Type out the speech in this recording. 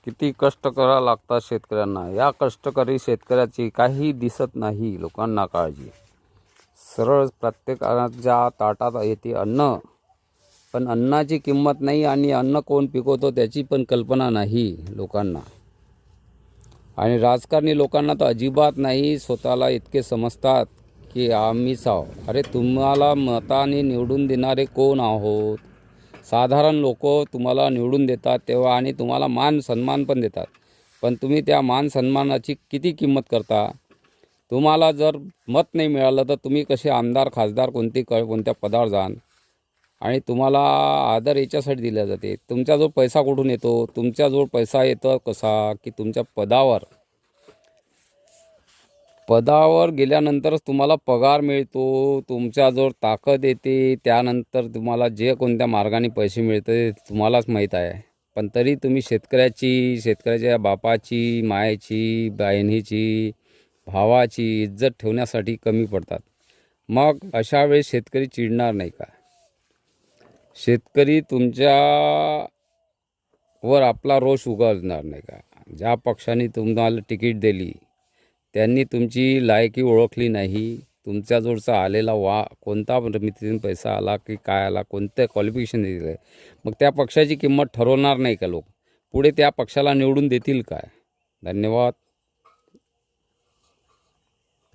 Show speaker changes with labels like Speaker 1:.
Speaker 1: किती कष्ट करावं लागतात शेतकऱ्यांना. या कष्टकरी शेतकऱ्याची काही दिसत नाही लोकांना काळजी. सरळ प्रत्येकाच्या ताटात येते अन्न, पण अन्नाची किंमत नाही आणि अन्न कोण पिकवतो त्याची पण कल्पना नाही लोकांना. आणि राजकारणी लोकांना तर अजिबात नाही. स्वतःला इतके समजतात की आम्हीच आहो. अरे तुम्हाला मताने निवडून देणारे कोण आहोत? साधारण लोक तुम्हाला निवडून देतात तेव्हा आणि तुम्हाला मान सन्मान पण देतात, पण तुम्ही त्या मान सन्मानाची किती किंमत करता? तुम्हाला जर मत नाही मिळालं तर तुम्ही कसे आमदार खासदार कोणत्या पदावर जाल? आणि तुम्हाला आदर याच्यासाठी दिला जाते, तुमच्याजवळ पैसा कुठून येतो? तुमच्याजवळ पैसा येतो कसा की तुमच्या पदावर गेल्यानंतरच तुम्हाला पगार मिळतो, तुमच्याजवळ ताकद येते, त्यानंतर तुम्हाला जे कोणत्या मार्गाने पैसे मिळते तुम्हालाच माहीत आहे. पण तरी तुम्ही शेतकऱ्याच्या बापाची, मायेची, बहिणीची, भावाची इज्जत ठेवण्यासाठी कमी पडतात. मग अशा वेळेस शेतकरी चिडणार नाही का? शेतकरी तुमच्यावर आपला रोष उगवणार नाही का? ज्या पक्षाने तुम्हाला तिकीट दिली त्यांनी तुमची लायकी ओळखली नाही, तुमच्याजवळचा आलेला कोणता मितीतून पैसा आला की काय आला, कोणतं क्वालिफिकेशन दिलं आहे, मग त्या पक्षाची किंमत ठरवणार नाही का लोक? पुढे त्या पक्षाला निवडून देतील काय? धन्यवाद.